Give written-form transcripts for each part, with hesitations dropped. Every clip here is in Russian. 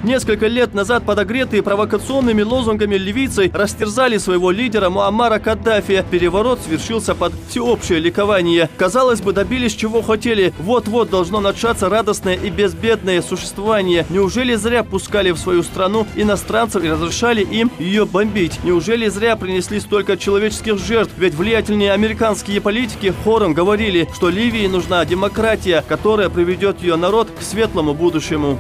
Несколько лет назад подогретые провокационными лозунгами ливийцы растерзали своего лидера Муаммара Каддафи. Переворот свершился под всеобщее ликование. Казалось бы, добились чего хотели. Вот-вот должно начаться радостное и безбедное существование. Неужели зря пускали в свою страну иностранцев и разрешали им ее бомбить? Неужели зря принесли столько человеческих жертв? Ведь влиятельные американские политики хором говорили, что Ливии нужна демократия, которая приведет ее народ к светлому будущему.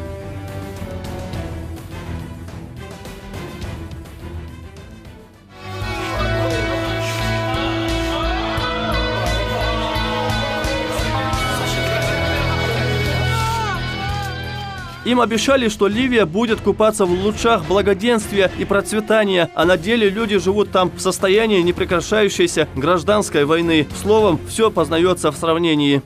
Им обещали, что Ливия будет купаться в лучах благоденствия и процветания, а на деле люди живут там в состоянии непрекращающейся гражданской войны. Словом, все познается в сравнении.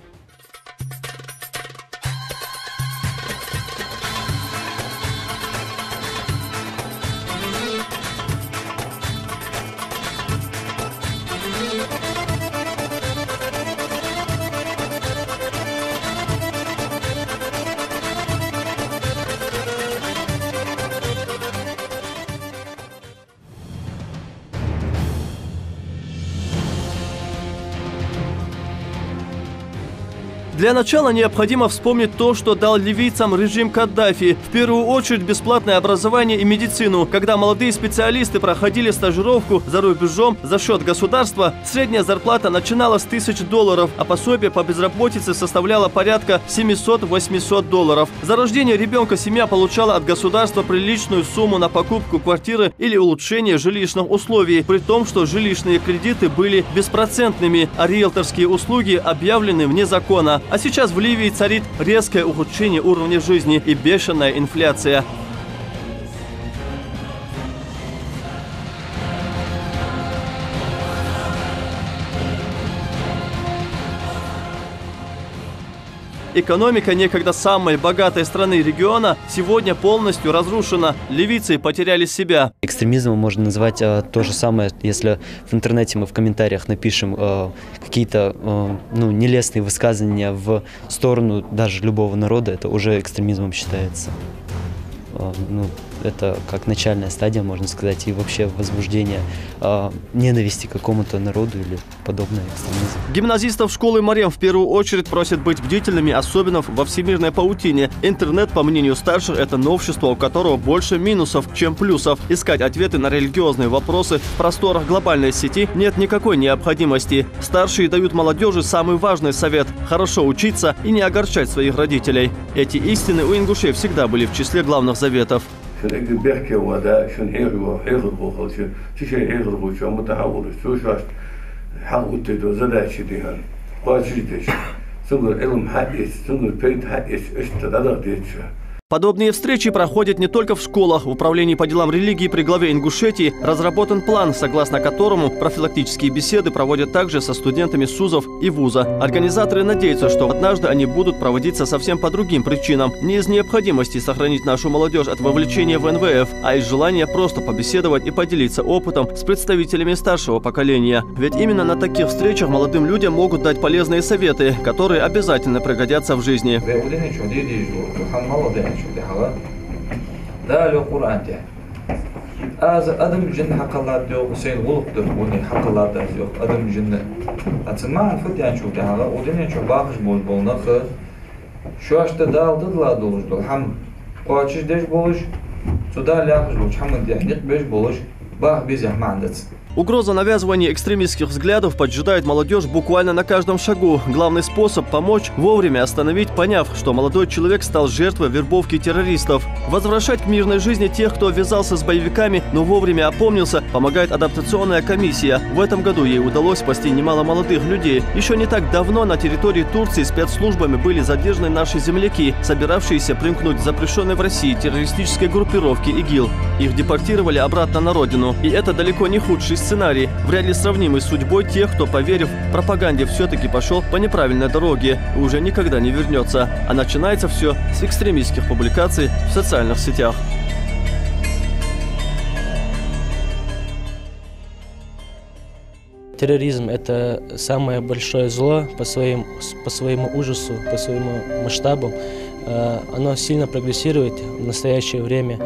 Для начала необходимо вспомнить то, что дал ливийцам режим Каддафи. В первую очередь бесплатное образование и медицину. Когда молодые специалисты проходили стажировку за рубежом за счет государства, средняя зарплата начиналась с $1000, а пособие по безработице составляло порядка $700–800. За рождение ребенка семья получала от государства приличную сумму на покупку квартиры или улучшение жилищных условий, при том, что жилищные кредиты были беспроцентными, а риэлторские услуги объявлены вне закона. А сейчас в Ливии царит резкое ухудшение уровня жизни и бешеная инфляция. Экономика некогда самой богатой страны региона сегодня полностью разрушена. Ливийцы потеряли себя. Экстремизмом можно назвать то же самое, если в интернете мы в комментариях напишем какие-то нелестные высказывания в сторону даже любого народа, это уже экстремизмом считается. Это как начальная стадия, можно сказать, и вообще возбуждение ненависти к какому-то народу или подобное экстремизм. Гимназистов школы Марем в первую очередь просят быть бдительными, особенно во всемирной паутине. Интернет, по мнению старших, это новшество, у которого больше минусов, чем плюсов. Искать ответы на религиозные вопросы в просторах глобальной сети нет никакой необходимости. Старшие дают молодежи самый важный совет – хорошо учиться и не огорчать своих родителей. Эти истины у ингушей всегда были в числе главных заветов. Подобные встречи проходят не только в школах. В Управлении по делам религии при главе Ингушетии разработан план, согласно которому профилактические беседы проводят также со студентами СУЗов и вуза. Организаторы надеются, что однажды они будут проводиться совсем по другим причинам. Не из необходимости сохранить нашу молодежь от вовлечения в НВФ, а из желания просто побеседовать и поделиться опытом с представителями старшего поколения. Ведь именно на таких встречах молодым людям могут дать полезные советы, которые обязательно пригодятся в жизни. ده له قرآن ده از ادم جن حق الله ده حسين غلط ده وني حق الله ده yok ادم جن atma fıtyan şu da hala odene çok bakış bolna xı şu açta daldılar doğuşdu ham qoçiş deş boluş suda laqış boluş ham dehnet beş boluş bah biz yahmandat. Угроза навязывания экстремистских взглядов поджидает молодежь буквально на каждом шагу. Главный способ помочь – вовремя остановить, поняв, что молодой человек стал жертвой вербовки террористов. Возвращать к мирной жизни тех, кто ввязался с боевиками, но вовремя опомнился, помогает адаптационная комиссия. В этом году ей удалось спасти немало молодых людей. Еще не так давно на территории Турции спецслужбами были задержаны наши земляки, собиравшиеся примкнуть к запрещенной в России террористической группировке ИГИЛ. Их депортировали обратно на родину. И это далеко не худший сценарий, вряд ли сравнимый с судьбой тех, кто, поверив пропаганде, все-таки пошел по неправильной дороге и уже никогда не вернется. А начинается все с экстремистских публикаций в социальных сетях. Терроризм – это самое большое зло по своему ужасу, по своему масштабу. оно сильно прогрессирует в настоящее время.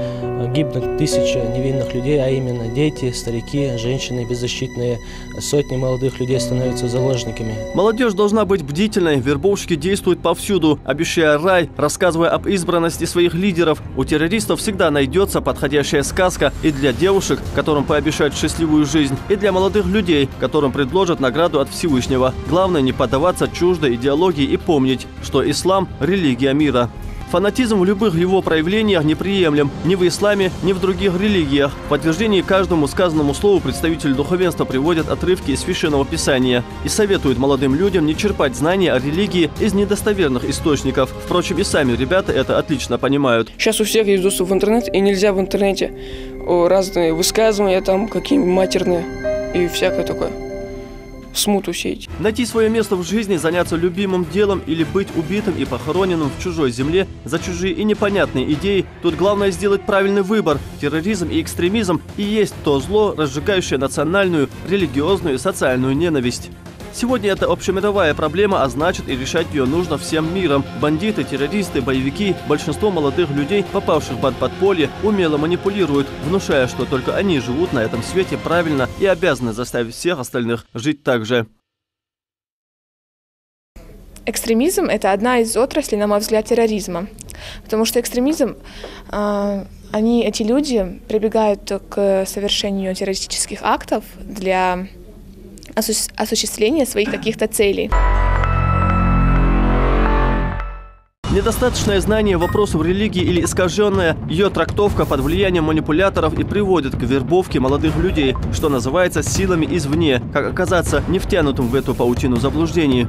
Гибнут тысячи невинных людей, а именно дети, старики, женщины беззащитные. Сотни молодых людей становятся заложниками. Молодежь должна быть бдительной. Вербовщики действуют повсюду, обещая рай, рассказывая об избранности своих лидеров. У террористов всегда найдется подходящая сказка и для девушек, которым пообещают счастливую жизнь, и для молодых людей, которым предложат награду от Всевышнего. Главное не поддаваться чуждой идеологии и помнить, что ислам – религия мира. Фанатизм в любых его проявлениях неприемлем ни в исламе, ни в других религиях. В подтверждении каждому сказанному слову представители духовенства приводят отрывки из Священного Писания и советуют молодым людям не черпать знания о религии из недостоверных источников. Впрочем, и сами ребята это отлично понимают. Сейчас у всех есть доступ в интернет, и нельзя в интернете разные высказывания, там какие-нибудь матерные и всякое такое. Смуту сеять. Найти свое место в жизни, заняться любимым делом или быть убитым и похороненным в чужой земле за чужие и непонятные идеи. Тут главное сделать правильный выбор. Терроризм и экстремизм и есть то зло, разжигающее национальную, религиозную и социальную ненависть. Сегодня это общемировая проблема, а значит и решать ее нужно всем миром. Бандиты, террористы, боевики, большинство молодых людей, попавших под подполье, умело манипулируют, внушая, что только они живут на этом свете правильно и обязаны заставить всех остальных жить так же. Экстремизм – это одна из отраслей, на мой взгляд, терроризма. Потому что экстремизм, эти люди прибегают к совершению террористических актов для осуществления своих каких-то целей. Недостаточное знание вопросов религии или искаженная ее трактовка под влиянием манипуляторов и приводит к вербовке молодых людей, что называется силами извне, как оказаться не втянутым в эту паутину заблуждений.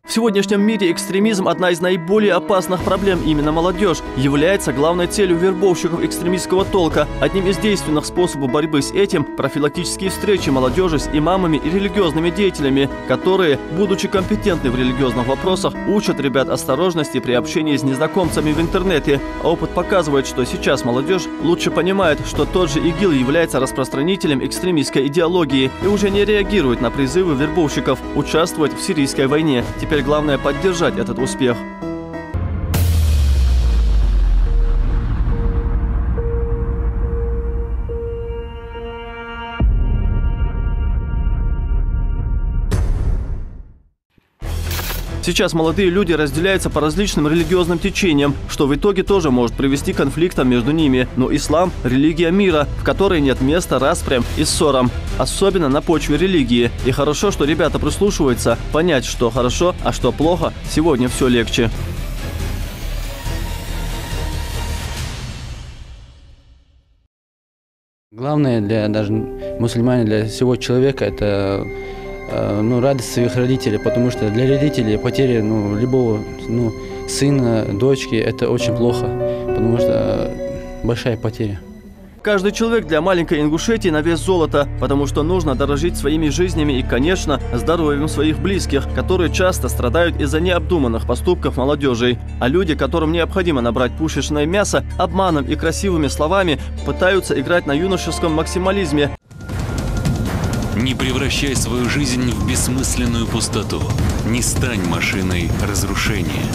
В сегодняшнем мире экстремизм – одна из наиболее опасных проблем. Именно молодежь является главной целью вербовщиков экстремистского толка. Одним из действенных способов борьбы с этим – профилактические встречи молодежи с имамами и религиозными деятелями, которые, будучи компетентны в религиозных вопросах, учат ребят осторожности при общении с незнакомцами в интернете. А опыт показывает, что сейчас молодежь лучше понимает, что тот же ИГИЛ является распространителем экстремистской идеологии и уже не реагирует на призывы вербовщиков участвовать в сирийской войне. Теперь главное поддержать этот успех. Сейчас молодые люди разделяются по различным религиозным течениям, что в итоге тоже может привести к конфликтам между ними. Но ислам – религия мира, в которой нет места распрям и ссорам, особенно на почве религии. И хорошо, что ребята прислушиваются, понять, что хорошо, а что плохо, сегодня все легче. Главное для даже мусульман, для всего человека – это радость своих родителей, потому что для родителей потеря любого сына, дочки – это очень плохо, потому что большая потеря. Каждый человек для маленькой Ингушетии на вес золота, потому что нужно дорожить своими жизнями и, конечно, здоровьем своих близких, которые часто страдают из-за необдуманных поступков молодежи. А люди, которым необходимо набрать пушечное мясо, обманом и красивыми словами пытаются играть на юношеском максимализме. Не превращай свою жизнь в бессмысленную пустоту. Не стань машиной разрушения.